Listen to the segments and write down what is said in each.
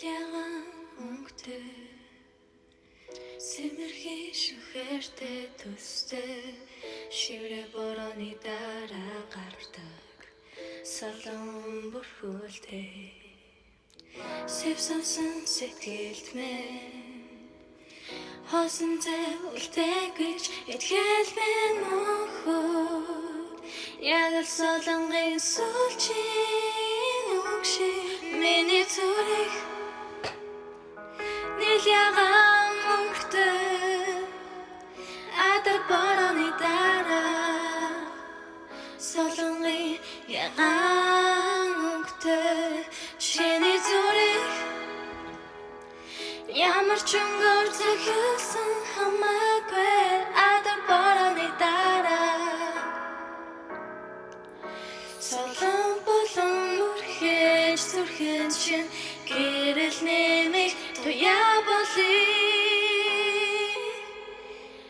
Нэлээн өнгөтэй сэмэрхий шүхэртэй төстэй шиврэ борооны дараа гардаг салон бүрхүүлтэй сэвсэмсэн сэтгэлд минь хоосон үлдээгүйч итгэл минь мөнхөд яг л солонгын сүүлчийн үг шиг миний зүрх нэлээн өнгөтэй адар борооны дараа солонгын ягаан өнгөтэй шиний зүрх ямар ч өнгөөр зохиосон хамаагүй адар борооны дараа солон болон мөрхөж зүрхэн чинь гэрэл нэмэх туяа болъё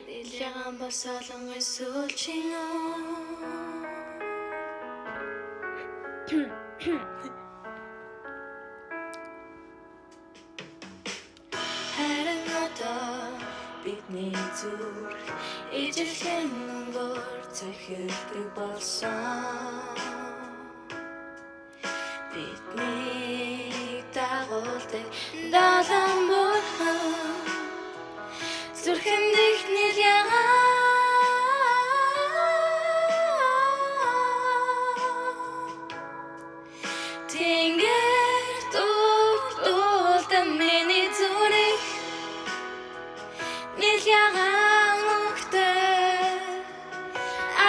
нэлээн бол солонгын сүүлчийн харин одоо бидний зүрх ижилхэн өнгөөр захирдаг болсон бидний дагуулдаг далан бурхан зүрхэндх нэлээн тэнгэр дуулдан миний зүрх нэлээн өнгөтэй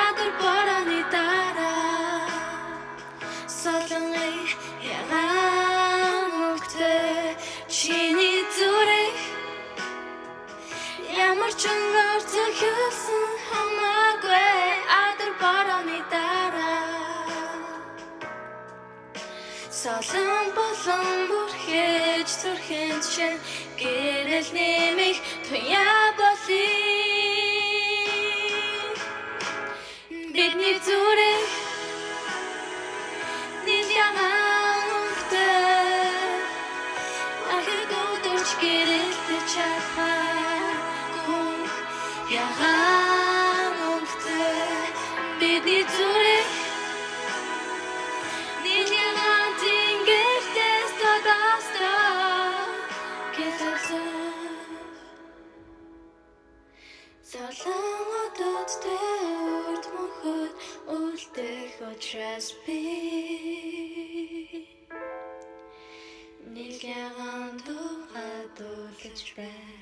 адар борооны дараа солонгын ягаан өнгөтэй чиний зүрх ямар ч өнгөөр зохиосон хамаагүй адар борооны дараа солон болон бүрхэж зүрхэн чинь гэрэл нэмэх туяа болъё бидний зүрх нэлээн өнгөтэй ахиг өдөрч гэрэлтэж чадхаагүй ягаан өнгөтэй бидний зүрх нэлээн тэнгэртээс тодосдог солон ододтой урд мөнхөд үлдэх учраас би нэлээн тухайд үлдэж байна.